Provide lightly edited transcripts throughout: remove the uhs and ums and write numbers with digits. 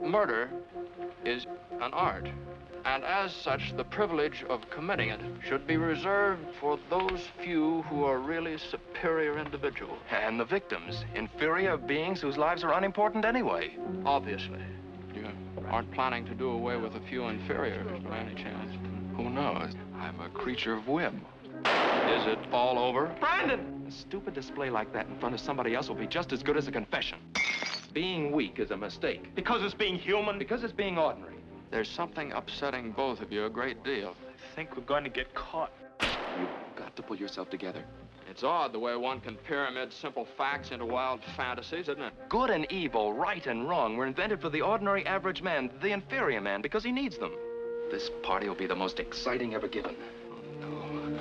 Murder is an art, and as such, the privilege of committing it should be reserved for those few who are really superior individuals. And the victims, inferior beings whose lives are unimportant anyway. Obviously. You aren't planning to do away with a few inferiors by any chance? Who knows? I'm a creature of whim. Is it all over? Brandon! A stupid display like that in front of somebody else will be just as good as a confession. Being weak is a mistake. Because it's being human? Because it's being ordinary. There's something upsetting both of you a great deal. I think we're going to get caught. You've got to pull yourself together. It's odd the way one can pyramid simple facts into wild fantasies, isn't it? Good and evil, right and wrong were invented for the ordinary average man, the inferior man, because he needs them. This party will be the most exciting ever given. Oh, no.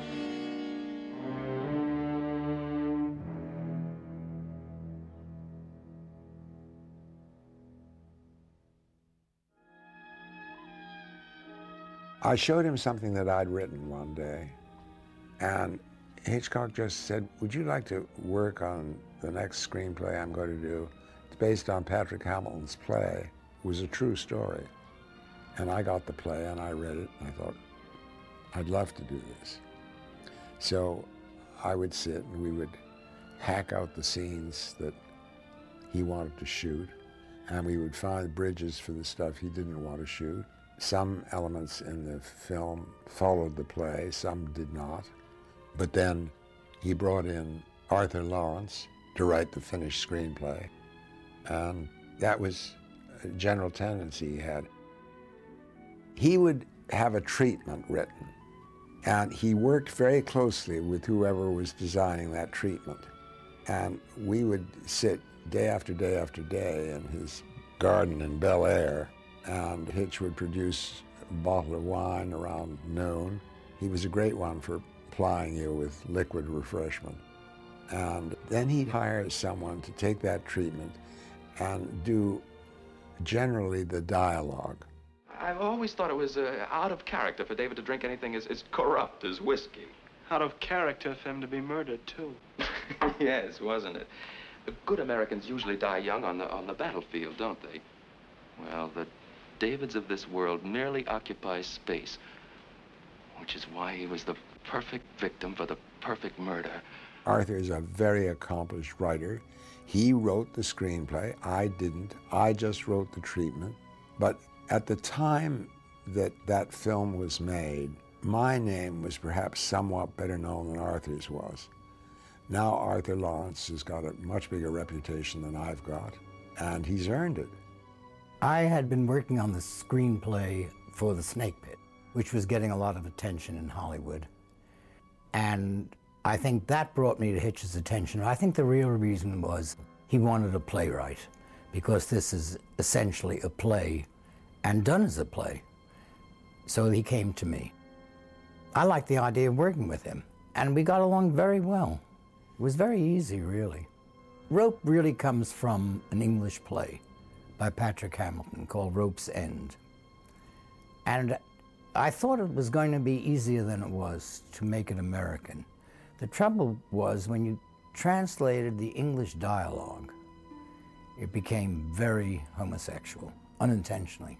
I showed him something that I'd written one day, and Hitchcock just said, would you like to work on the next screenplay I'm going to do? It's based on Patrick Hamilton's play. It was a true story. And I got the play and I read it and I thought, I'd love to do this. So I would sit and we would hack out the scenes that he wanted to shoot, and we would find bridges for the stuff he didn't want to shoot. Some elements in the film followed the play, some did not. But then he brought in Arthur Lawrence to write the finished screenplay. And that was a general tendency he had. He would have a treatment written, and he worked very closely with whoever was designing that treatment. And we would sit day after day after day in his garden in Bel Air, and Hitch would produce a bottle of wine around noon. He was a great one for plying you with liquid refreshment. And then he'd hire someone to take that treatment and do generally the dialogue. I've always thought it was out of character for David to drink anything as corrupt as whiskey. Out of character for him to be murdered, too. Yes, wasn't it? The good Americans usually die young on the battlefield, don't they? Well, the Davids of this world merely occupy space, which is why he was the perfect victim for the perfect murder. Arthur is a very accomplished writer. He wrote the screenplay. I didn't. I just wrote the treatment. But at the time that that film was made, my name was perhaps somewhat better known than Arthur's was. Now Arthur Lawrence has got a much bigger reputation than I've got, and he's earned it. I had been working on the screenplay for The Snake Pit, which was getting a lot of attention in Hollywood. And I think that brought me to Hitch's attention. I think the real reason was he wanted a playwright, because this is essentially a play and done as a play. So he came to me. I liked the idea of working with him, and we got along very well. It was very easy, really. Rope really comes from an English play by Patrick Hamilton called Rope's End. And I thought it was going to be easier than it was to make it American. The trouble was when you translated the English dialogue, it became very homosexual, unintentionally.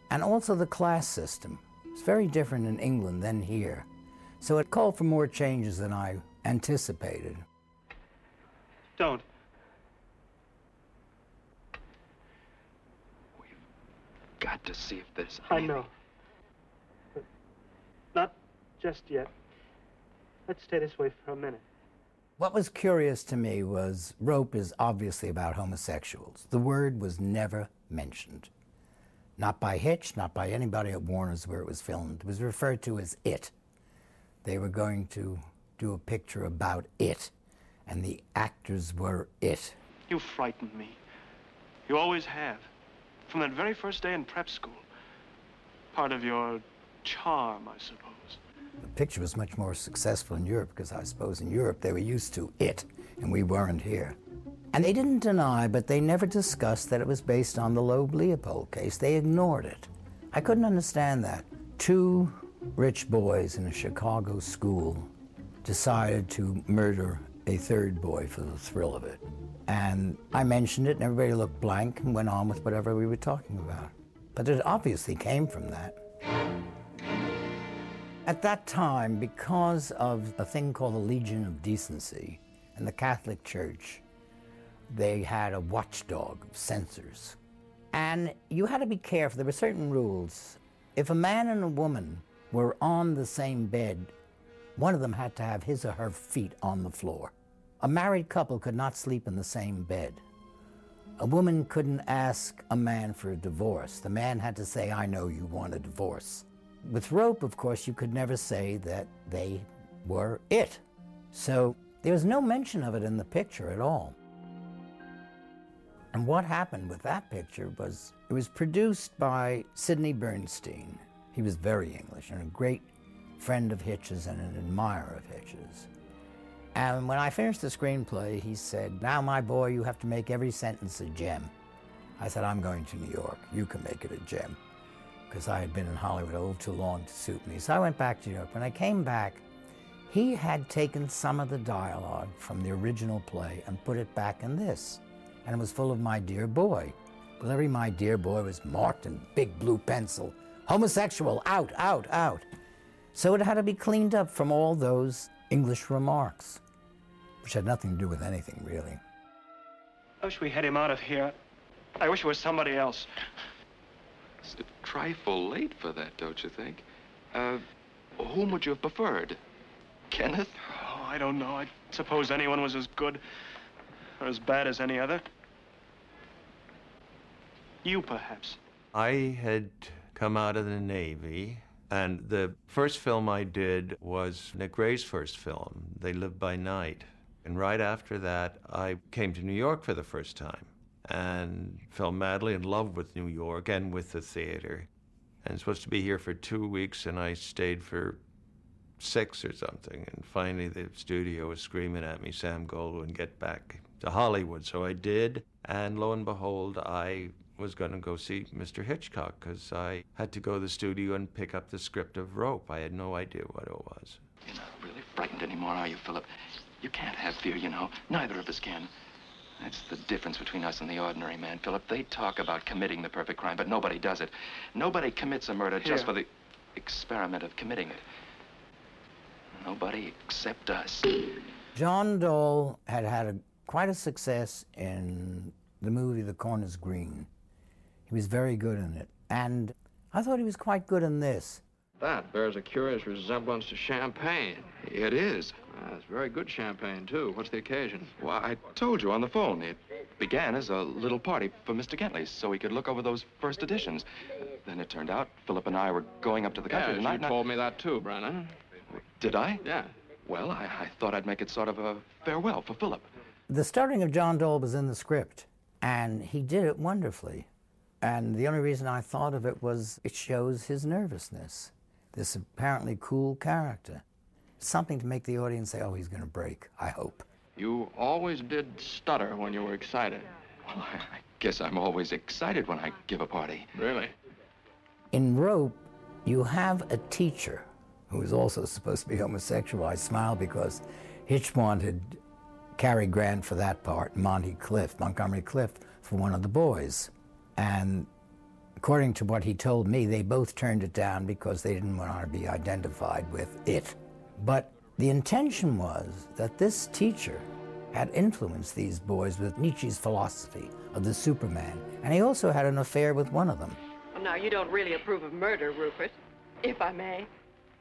And also the class system. It's very different in England than here. So it called for more changes than I anticipated. Don't. We've got to see if there's I know. But not just yet. Let's stay this way for a minute. What was curious to me was Rope is obviously about homosexuals. The word was never mentioned. Not by Hitch, not by anybody at Warner's where it was filmed. It was referred to as it. They were going to do a picture about it, and the actors were it. You frightened me. You always have. From that very first day in prep school. Part of your charm, I suppose. The picture was much more successful in Europe because I suppose in Europe they were used to it, and we weren't here. And they didn't deny, but they never discussed that it was based on the Loeb Leopold case. They ignored it. I couldn't understand that. Two rich boys in a Chicago school decided to murder a third boy for the thrill of it. And I mentioned it, and everybody looked blank and went on with whatever we were talking about. But it obviously came from that. At that time, because of a thing called the Legion of Decency in the Catholic Church, they had a watchdog of censors. And you had to be careful. There were certain rules. If a man and a woman were on the same bed, one of them had to have his or her feet on the floor. A married couple could not sleep in the same bed. A woman couldn't ask a man for a divorce. The man had to say, I know you want a divorce. With rope, of course, you could never say that they were it. So there was no mention of it in the picture at all. And what happened with that picture was, it was produced by Sidney Bernstein. He was very English and a great friend of Hitch's and an admirer of Hitch's. And when I finished the screenplay, he said, now, my boy, you have to make every sentence a gem. I said, I'm going to New York. You can make it a gem. Because I had been in Hollywood a little too long to suit me. So I went back to New York. When I came back, he had taken some of the dialogue from the original play and put it back in this. And it was full of my dear boy. Well, every my dear boy was marked in big blue pencil. Homosexual, out, out, out. So it had to be cleaned up from all those English remarks, which had nothing to do with anything, really. I wish we had him out of here. I wish it was somebody else. It's a trifle late for that, don't you think? Whom would you have preferred? Kenneth? Oh, I don't know. I suppose anyone was as good or as bad as any other. You, perhaps. I had come out of the Navy, and the first film I did was Nick Ray's first film, They Live by Night. And right after that, I came to New York for the first time and fell madly in love with New York and with the theater. And I was supposed to be here for 2 weeks, and I stayed for 6 or something. And finally, the studio was screaming at me, Sam Goldwyn, get back to Hollywood. So I did, and lo and behold, I was going to go see Mr. Hitchcock, because I had to go to the studio and pick up the script of Rope. I had no idea what it was. You're not really frightened anymore, are you, Philip? You can't have fear, you know. Neither of us can. That's the difference between us and the ordinary man, Philip. They talk about committing the perfect crime, but nobody does it. Nobody commits a murder just for the experiment of committing it. Nobody except us. John Dole had quite a success in the movie The Corners Green. He was very good in it. And I thought he was quite good in this. That bears a curious resemblance to champagne. It is. It's very good champagne, too. What's the occasion? Well, I told you on the phone. It began as a little party for Mr. Gentley, so he could look over those first editions. Then it turned out Philip and I were going up to the country tonight. You told me that, too, Brennan. Did I? Yeah. Well, I thought I'd make it sort of a farewell for Philip. The starting of John Dole was in the script, and he did it wonderfully. And the only reason I thought of it was it shows his nervousness, this apparently cool character. Something to make the audience say, oh, he's going to break, I hope. You always did stutter when you were excited. Well, I guess I'm always excited when I give a party. Really? In Rope, you have a teacher who is also supposed to be homosexual. I smile because Hitch wanted Cary Grant for that part, Montgomery Clift, for one of the boys. And according to what he told me, they both turned it down because they didn't want to be identified with it. But the intention was that this teacher had influenced these boys with Nietzsche's philosophy of the Superman, and he also had an affair with one of them. Well, now, you don't really approve of murder, Rupert, if I may.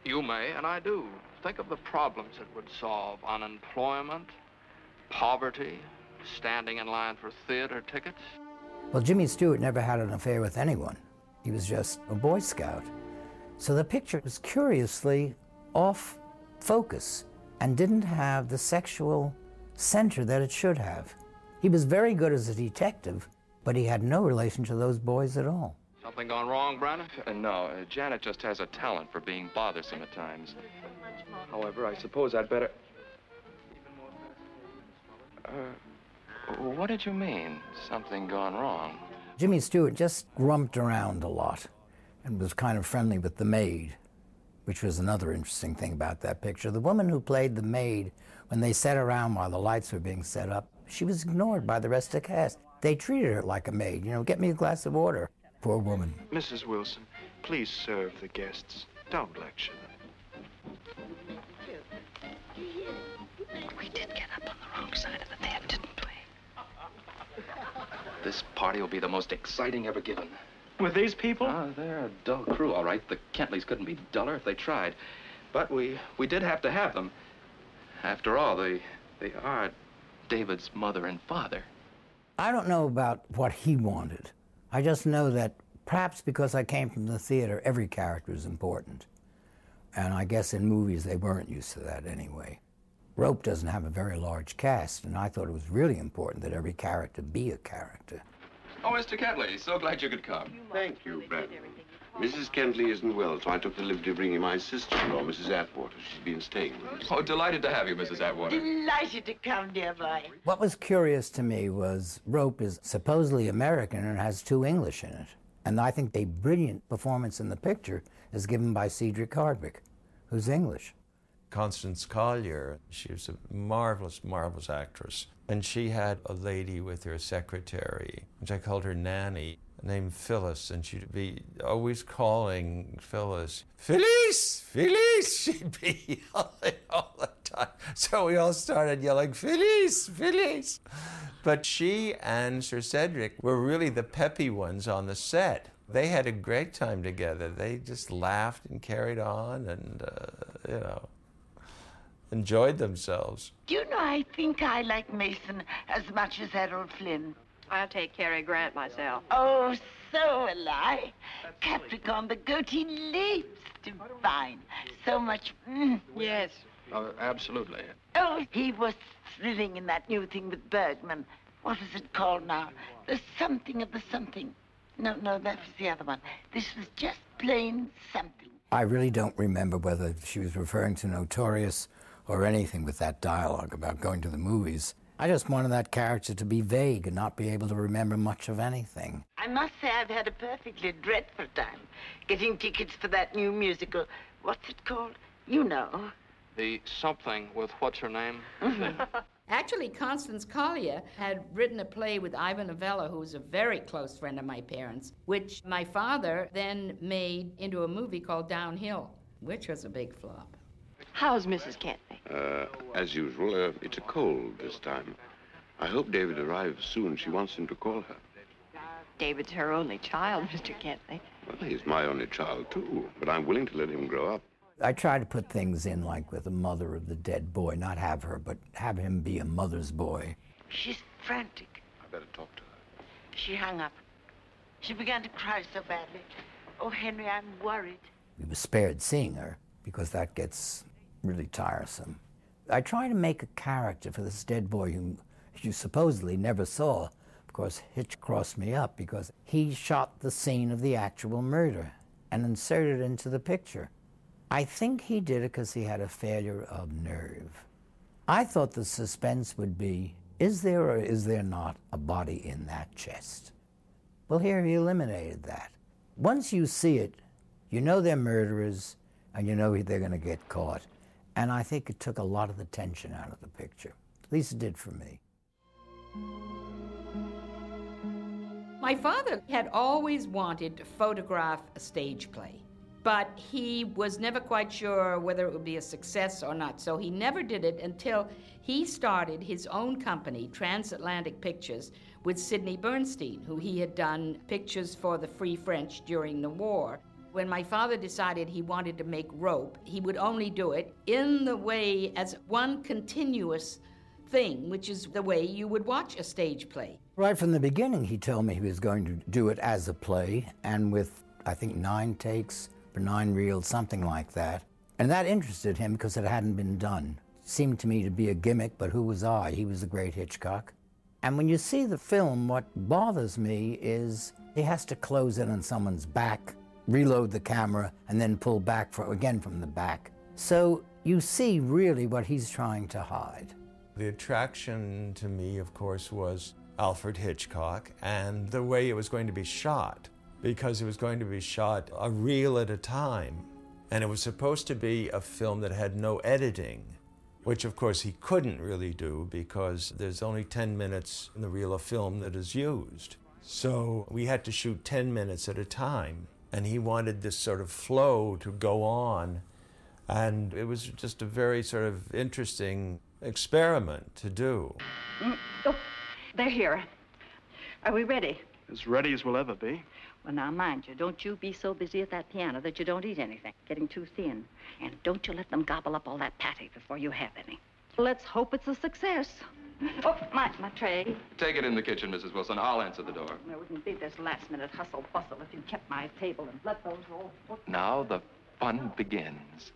You may, and I do. Think of the problems it would solve. Unemployment, poverty, standing in line for theater tickets. Well, Jimmy Stewart never had an affair with anyone. He was just a Boy Scout. So the picture was curiously off focus and didn't have the sexual center that it should have. He was very good as a detective, but he had no relation to those boys at all. Something gone wrong, Brandon? No, Janet just has a talent for being bothersome at times. However, I suppose I'd better... What did you mean, something gone wrong? Jimmy Stewart just grumped around a lot and was kind of friendly with the maid, which was another interesting thing about that picture. The woman who played the maid, when they sat around while the lights were being set up, She was ignored by the rest of the cast. They treated her like a maid, you know, get me a glass of water. Poor woman. Mrs. Wilson, please serve the guests. Don't lecture them. We did get up on the wrong side of the bed, didn't we? This party will be the most exciting ever given. With these people? They're a dull crew, all right. The Kentleys couldn't be duller if they tried. But we did have to have them. After all, they are David's mother and father. I don't know about what he wanted. I just know that perhaps because I came from the theater, every character is important. And I guess in movies, they weren't used to that anyway. Rope doesn't have a very large cast, and I thought it was really important that every character be a character. Oh, Mr. Kentley, so glad you could come. Thank you, Brandon. Mrs. Kentley isn't well, so I took the liberty of bringing my sister-in-law, Mrs. Atwater. She's been staying with us. Oh, delighted to have you, Mrs. Atwater. Delighted to come, dear boy. What was curious to me was Rope is supposedly American and has 2 English in it. And I think a brilliant performance in the picture is given by Cedric Hardwicke, who's English. Constance Collier, she was a marvelous, marvelous actress. And she had a lady with her secretary, which I called her Nanny, named Phyllis, and she'd be always calling Phyllis, Phyllis, Phyllis, she'd be yelling all the time. So we all started yelling, Phyllis, Phyllis. But she and Sir Cedric were really the peppy ones on the set. They had a great time together. They just laughed and carried on and, you know, enjoyed themselves. Do you know, I think I like Mason as much as Errol Flynn. I'll take Cary Grant myself. Oh, so will I. Capricorn, the goat, he leaps divine. So much, Yes. Absolutely. Oh, he was thrilling in that new thing with Bergman. What is it called now? The something of the something. No, that was the other one. This was just plain something. I really don't remember whether she was referring to Notorious or anything with that dialogue about going to the movies. I just wanted that character to be vague and not be able to remember much of anything. I must say I've had a perfectly dreadful time getting tickets for that new musical. What's it called? You know. The something with what's her name? Actually, Constance Collier had written a play with Ivan Novello, who was a very close friend of my parents, which my father then made into a movie called Downhill, which was a big flop. How's Mrs. Kentley? As usual, it's a cold this time. I hope David arrives soon. She wants him to call her. David's her only child, Mr. Kentley. Well, he's my only child, too, but I'm willing to let him grow up. I try to put things in like with the mother of the dead boy, not have her, but have him be a mother's boy. She's frantic. I better talk to her. She hung up. She began to cry so badly. Oh, Henry, I'm worried. We were spared seeing her because that gets really tiresome. I try to make a character for this dead boy whom you supposedly never saw. Of course, Hitch crossed me up because he shot the scene of the actual murder and inserted it into the picture. I think he did it because he had a failure of nerve. I thought the suspense would be, is there or is there not a body in that chest? Well, here he eliminated that. Once you see it, you know they're murderers and you know they're going to get caught. And I think it took a lot of the tension out of the picture. At least it did for me. My father had always wanted to photograph a stage play, but he was never quite sure whether it would be a success or not, so he never did it until he started his own company, Transatlantic Pictures, with Sidney Bernstein, who he had done pictures for the Free French during the war. When my father decided he wanted to make Rope, he would only do it in the way as one continuous thing, which is the way you would watch a stage play. Right from the beginning, he told me he was going to do it as a play, and with, I think, 9 takes for 9 reels, something like that. And that interested him because it hadn't been done. It seemed to me to be a gimmick, but who was I? He was the great Hitchcock. And when you see the film, what bothers me is he has to close in on someone's back, reload the camera, and then pull back again from the back. So you see really what he's trying to hide. The attraction to me, of course, was Alfred Hitchcock and the way it was going to be shot, because it was going to be shot a reel at a time. And it was supposed to be a film that had no editing. which of course he couldn't really do because there's only 10 minutes in the reel of film that is used. So we had to shoot 10 minutes at a time, and he wanted this sort of flow to go on, and it was just a very sort of interesting experiment to do. Oh, they're here. Are we ready? As ready as we'll ever be. Well, now, mind you, don't you be so busy at that piano that you don't eat anything, getting too thin. And don't you let them gobble up all that patty before you have any. Let's hope it's a success. Oh, my tray. Take it in the kitchen, Mrs. Wilson. I'll answer the door. There wouldn't be this last-minute hustle-bustle if you kept my table and let those roll. Now the fun begins.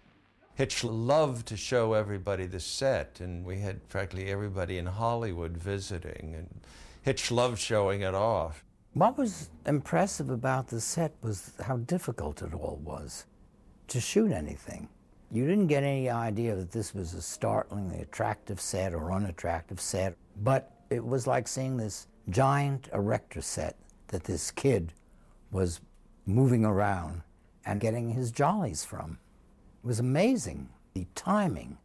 Hitch loved to show everybody the set, and we had practically everybody in Hollywood visiting, and Hitch loved showing it off. What was impressive about the set was how difficult it all was to shoot anything. You didn't get any idea that this was a startlingly attractive set or unattractive set, but it was like seeing this giant erector set that this kid was moving around and getting his jollies from. It was amazing, the timing.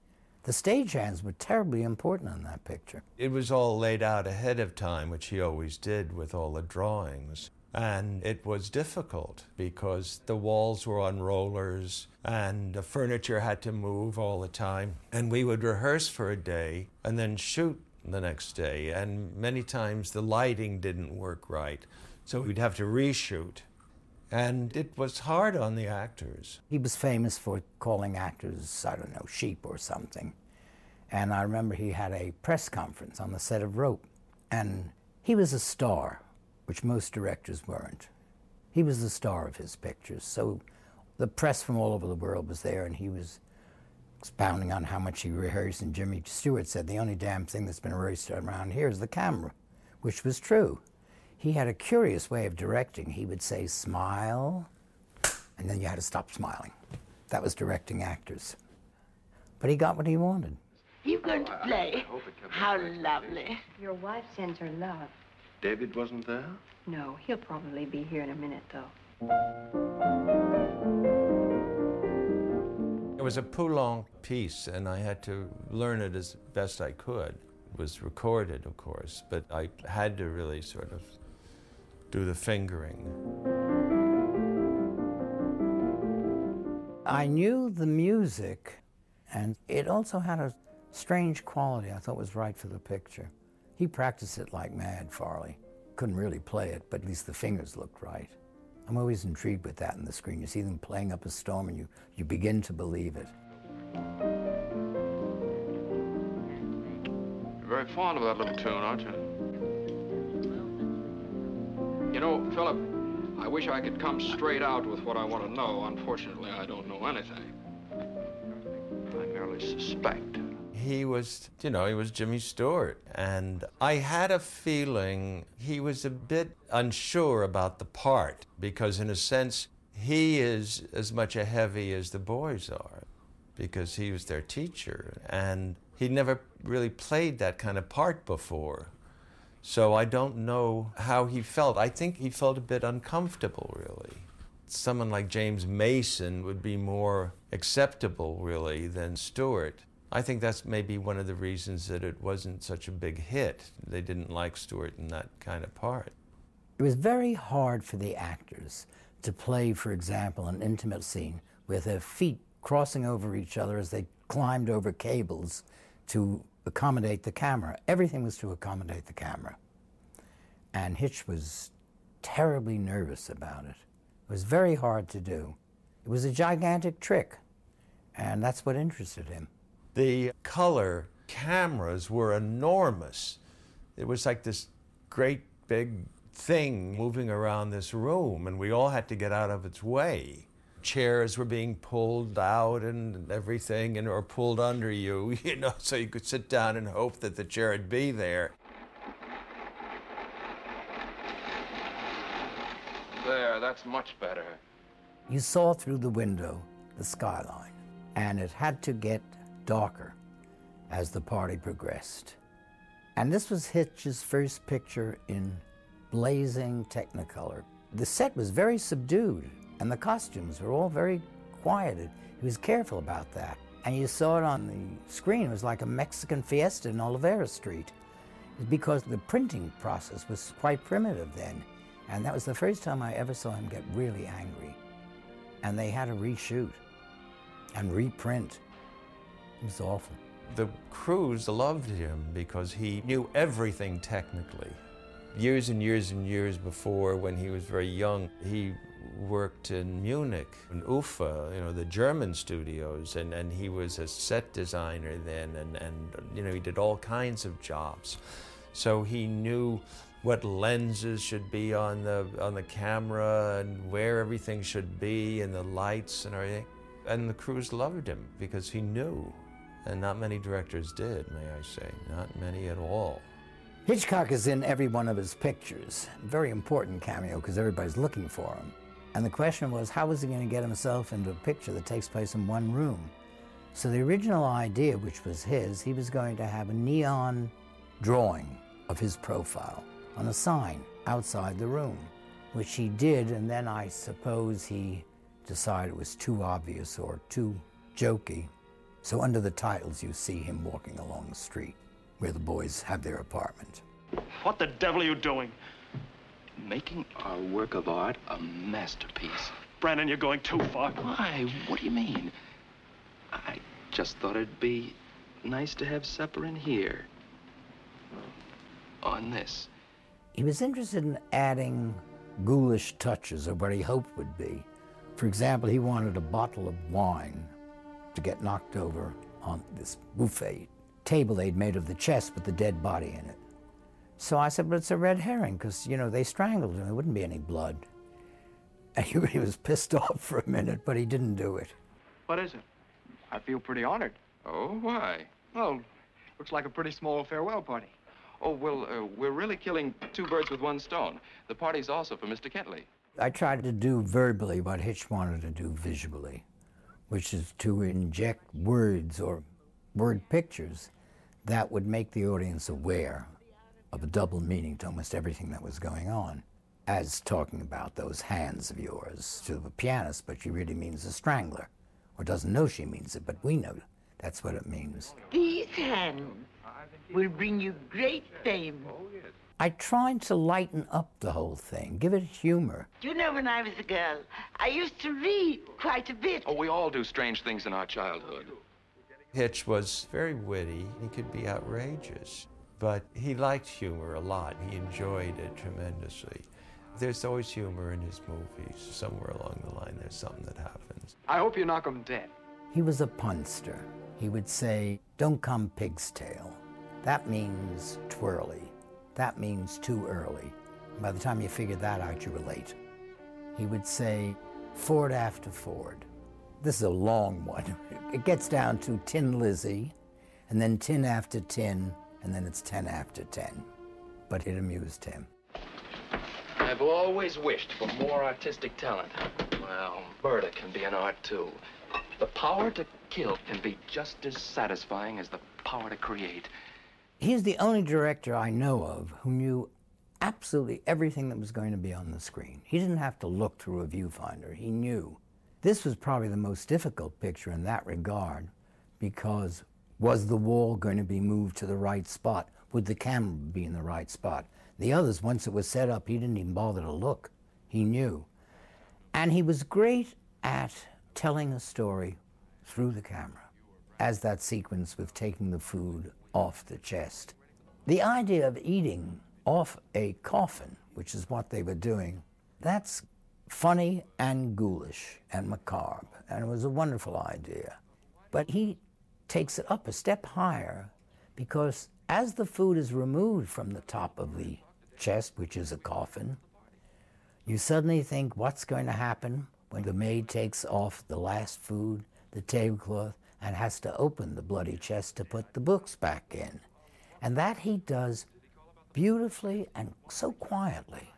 The stagehands were terribly important in that picture. It was all laid out ahead of time, which he always did with all the drawings. And it was difficult because the walls were on rollers and the furniture had to move all the time. And we would rehearse for a day and then shoot the next day. And many times the lighting didn't work right, so we'd have to reshoot. And it was hard on the actors. He was famous for calling actors, I don't know, sheep or something. And I remember he had a press conference on the set of Rope. And he was a star, which most directors weren't. He was the star of his pictures. So the press from all over the world was there, and he was expounding on how much he rehearsed. And Jimmy Stewart said, the only damn thing that's been rehearsed around here is the camera, which was true. He had a curious way of directing. He would say, smile, and then you had to stop smiling. That was directing actors. But he got what he wanted. You going to play? How lovely. Your wife sends her love. David wasn't there? No, he'll probably be here in a minute, though. It was a Poulenc piece, and I had to learn it as best I could. It was recorded, of course, but I had to really sort of do the fingering. I knew the music, and it also had a strange quality I thought was right for the picture. He practiced it like mad, Farley. Couldn't really play it, but at least the fingers looked right. I'm always intrigued with that in the screen. You see them playing up a storm and you begin to believe it. You're very fond of that little tune, aren't you? You know, Philip, I wish I could come straight out with what I want to know. Unfortunately, I don't know anything. I merely suspect. He was, he was Jimmy Stewart, and I had a feeling he was a bit unsure about the part, because in a sense, he is as much a heavy as the boys are, because he was their teacher, and he never really played that kind of part before. So I don't know how he felt. I think he felt a bit uncomfortable, really. Someone like James Mason would be more acceptable, really, than Stewart. I think that's maybe one of the reasons that it wasn't such a big hit. They didn't like Stewart in that kind of part. It was very hard for the actors to play, for example, an intimate scene with their feet crossing over each other as they climbed over cables to accommodate the camera. Everything was to accommodate the camera. And Hitch was terribly nervous about it. It was very hard to do. It was a gigantic trick, and that's what interested him. The color cameras were enormous. It was like this great big thing moving around this room, and we all had to get out of its way. Chairs were being pulled out and everything, or pulled under you, so you could sit down and hope that the chair would be there. There, that's much better. You saw through the window the skyline, and it had to get darker as the party progressed. And this was Hitch's first picture in blazing Technicolor. The set was very subdued, and the costumes were all very quieted. He was careful about that. And you saw it on the screen. It was like a Mexican fiesta in Olivera Street. Because the printing process was quite primitive then. And that was the first time I ever saw him get really angry. And they had to reshoot and reprint. It was awful. The crews loved him because he knew everything technically. Years and years and years before, when he was very young, he worked in Munich, in Ufa, you know, the German studios, and he was a set designer then, and you know, he did all kinds of jobs. So he knew what lenses should be on the camera and where everything should be and the lights and everything. And the crews loved him because he knew. And not many directors did, may I say, not many at all. Hitchcock is in every one of his pictures. Very important cameo because everybody's looking for him. And the question was, how was he going to get himself into a picture that takes place in one room? So the original idea, which was his, he was going to have a neon drawing of his profile on a sign outside the room, which he did, and then I suppose he decided it was too obvious or too jokey. So under the titles, you see him walking along the street where the boys have their apartment. What the devil are you doing? Making our work of art a masterpiece. Brandon, you're going too far. Why? What do you mean? I just thought it'd be nice to have supper in here. On this. He was interested in adding ghoulish touches of what he hoped would be. For example, he wanted a bottle of wine to get knocked over on this buffet table they'd made of the chest with the dead body in it. So I said, but it's a red herring, because, you know, they strangled him. There wouldn't be any blood. And he was pissed off for a minute, but he didn't do it. What is it? I feel pretty honored. Oh, why? Well, looks like a pretty small farewell party. Oh, well, we're really killing two birds with one stone. The party's also for Mr. Kentley. I tried to do verbally what Hitch wanted to do visually, which is to inject words or word pictures that would make the audience aware of a double meaning to almost everything that was going on. As talking about those hands of yours to the pianist, but she really means a strangler, or doesn't know she means it, but we know that's what it means. These hands will bring you great fame. I tried to lighten up the whole thing, give it humor. You know, when I was a girl, I used to read quite a bit. Oh, we all do strange things in our childhood. Hitch was very witty. He could be outrageous, but he liked humor a lot. He enjoyed it tremendously. There's always humor in his movies. Somewhere along the line, there's something that happens. I hope you knock him dead. He was a punster. He would say, don't come pig's tail. That means twirly. That means too early. And by the time you figure that out, you were late. He would say, Ford after Ford. This is a long one. It gets down to Tin Lizzie, and then tin after tin, and then it's 10 after 10. But it amused him. I've always wished for more artistic talent. Well, murder can be an art, too. The power to kill can be just as satisfying as the power to create. He's the only director I know of who knew absolutely everything that was going to be on the screen. He didn't have to look through a viewfinder. He knew. This was probably the most difficult picture in that regard, because was the wall going to be moved to the right spot? Would the camera be in the right spot? The others, once it was set up, he didn't even bother to look. He knew. And he was great at telling a story through the camera, as that sequence with taking the food off the chest. The idea of eating off a coffin, which is what they were doing, that's funny and ghoulish and macabre, and it was a wonderful idea. But he takes it up a step higher, because as the food is removed from the top of the chest, which is a coffin, you suddenly think, what's going to happen when the maid takes off the last food, the tablecloth, and has to open the bloody chest to put the books back in? And that he does beautifully and so quietly.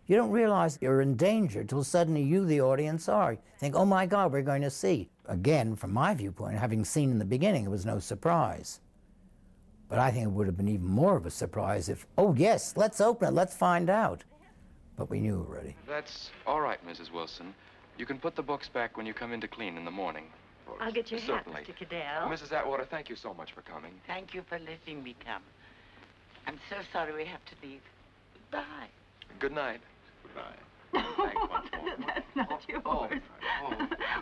You don't realize you're in danger till suddenly you, the audience, are. You think, oh my God, we're going to see. Again, from my viewpoint, having seen in the beginning, it was no surprise. But I think it would have been even more of a surprise if, oh yes, let's open it, let's find out. But we knew already. That's all right, Mrs. Wilson. You can put the books back when you come in to clean in the morning. Atwater. I'll get your hat, Certainly. Mr. Cadell. Mrs. Atwater, thank you so much for coming. Thank you for letting me come. I'm so sorry we have to leave. Goodbye. Good night. Goodbye. Thanks once more. That's not yours.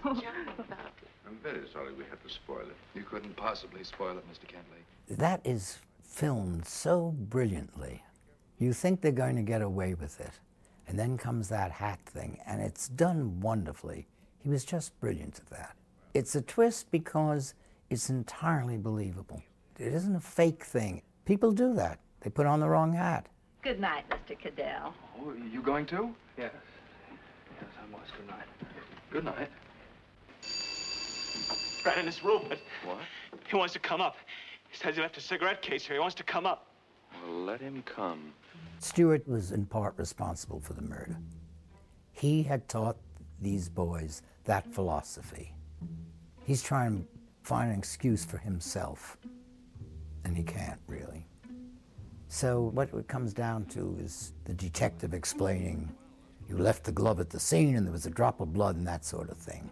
Johnny about it. I'm very sorry we had to spoil it. You couldn't possibly spoil it, Mr. Kentley. That is filmed so brilliantly. You think they're going to get away with it. And then comes that hat thing, and it's done wonderfully. He was just brilliant at that. It's a twist because it's entirely believable. It isn't a fake thing. People do that. They put on the wrong hat. Good night, Mr. Cadell. Oh, you going too? Yes. Yes, I must. Good night. Good night. Brandon, it's Rupert. What? He wants to come up. He says he left a cigarette case here. He wants to come up. Well, let him come. Stewart was in part responsible for the murder. He had taught these boys that philosophy. He's trying to find an excuse for himself, and he can't really. So what it comes down to is the detective explaining, you left the glove at the scene and there was a drop of blood and that sort of thing.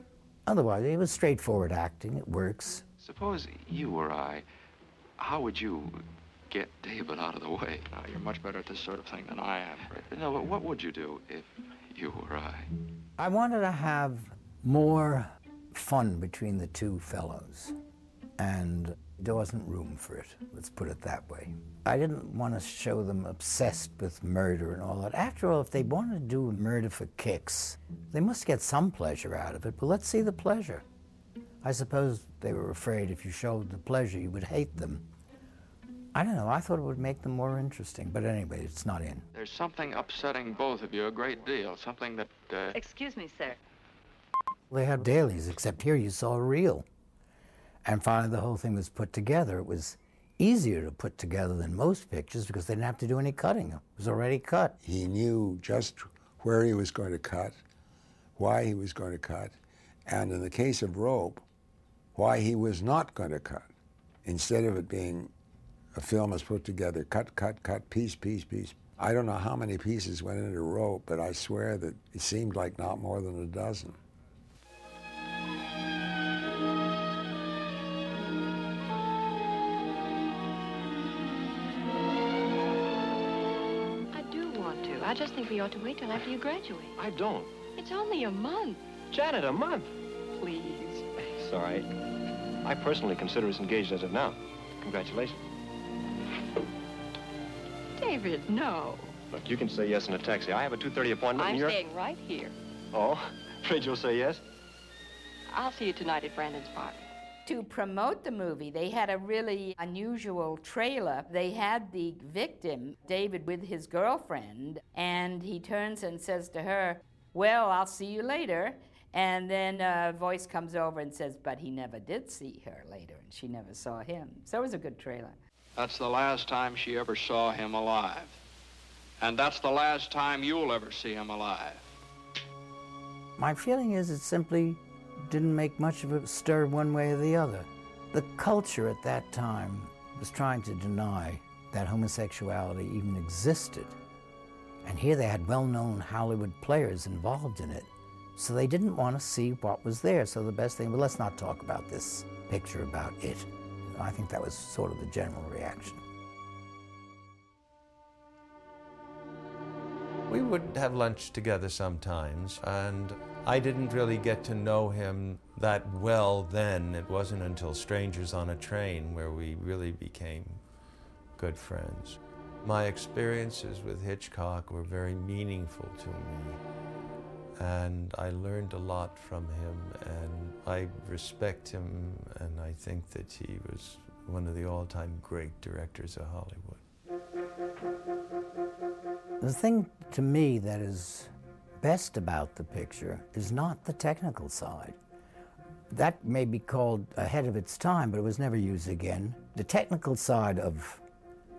Otherwise, it was straightforward acting. It works. Suppose you or I, how would you get David out of the way? Now, you're much better at this sort of thing than I am. No, but what would you do if you or I? I wanted to have more fun between the two fellows, and there wasn't room for it, let's put it that way. I didn't want to show them obsessed with murder and all that. After all, if they wanted to do murder for kicks, they must get some pleasure out of it, but let's see the pleasure. I suppose they were afraid if you showed the pleasure, you would hate them. I don't know, I thought it would make them more interesting, but anyway, it's not in. There's something upsetting both of you a great deal, something that, Excuse me, sir. They had dailies, except here you saw a reel. And finally the whole thing was put together. It was easier to put together than most pictures because they didn't have to do any cutting. It was already cut. He knew just where he was going to cut, why he was going to cut, and in the case of Rope, why he was not going to cut. Instead of it being a film is put together, cut, cut, cut, piece, piece, piece. I don't know how many pieces went into Rope, but I swear that it seemed like not more than a dozen. I do want to. I just think we ought to wait till after you graduate. I don't. It's only a month. Janet, a month. Please. It's all right. I personally consider us engaged as of now. Congratulations. David, no. Look, you can say yes in a taxi. I have a 2:30 appointment I'm and you're... staying right here. Oh, afraid you'll say yes? I'll see you tonight at Brandon's party. To promote the movie, they had a really unusual trailer. They had the victim, David, with his girlfriend, and he turns and says to her, well, I'll see you later. And then a voice comes over and says, but he never did see her later, and she never saw him. So it was a good trailer. that's the last time she ever saw him alive. And that's the last time you'll ever see him alive. My feeling is it simply didn't make much of a stir one way or the other. The culture at that time was trying to deny that homosexuality even existed. And here they had well-known Hollywood players involved in it. So they didn't want to see what was there. So the best thing, well, let's not talk about this picture about it. I think that was sort of the general reaction. We would have lunch together sometimes, and I didn't really get to know him that well then. It wasn't until Strangers on a Train where we really became good friends. My experiences with Hitchcock were very meaningful to me, and I learned a lot from him, and I respect him, and I think that he was one of the all-time great directors of Hollywood. The thing to me that is best about the picture is not the technical side. That may be called ahead of its time, but it was never used again. The technical side of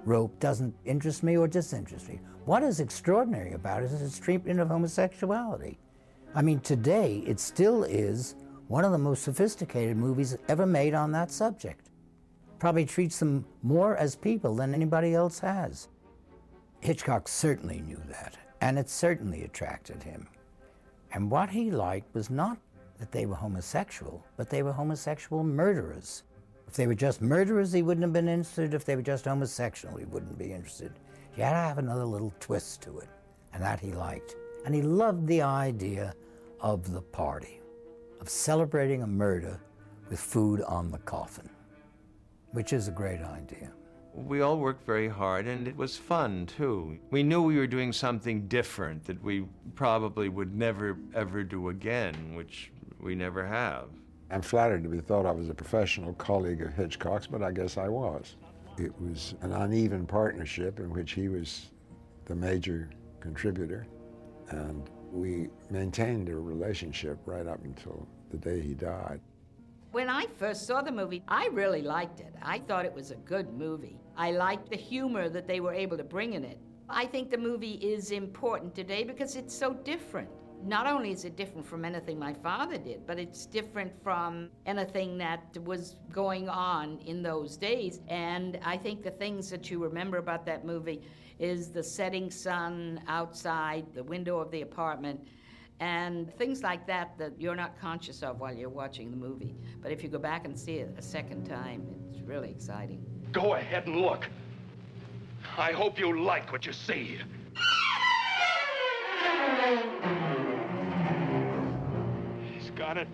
Rope doesn't interest me or disinterest me. What is extraordinary about it is its treatment of homosexuality. I mean, today, it still is one of the most sophisticated movies ever made on that subject. Probably treats them more as people than anybody else has. Hitchcock certainly knew that, and it certainly attracted him. And what he liked was not that they were homosexual, but they were homosexual murderers. If they were just murderers, he wouldn't have been interested. If they were just homosexual, he wouldn't be interested. You had to have another little twist to it, and that he liked. And he loved the idea of the party, of celebrating a murder with food on the coffin, which is a great idea. We all worked very hard, and it was fun, too. We knew we were doing something different that we probably would never, ever do again, which we never have. I'm flattered to be thought of as a professional colleague of Hitchcock's, but I guess I was. It was an uneven partnership in which he was the major contributor, and we maintained a relationship right up until the day he died. When I first saw the movie, I really liked it. I thought it was a good movie. I liked the humor that they were able to bring in it. I think the movie is important today because it's so different. Not only is it different from anything my father did, but it's different from anything that was going on in those days. And I think the things that you remember about that movie is the setting sun outside the window of the apartment, and things like that that you're not conscious of while you're watching the movie. But if you go back and see it a second time, it's really exciting. Go ahead and look. I hope you like what you see. He's got it.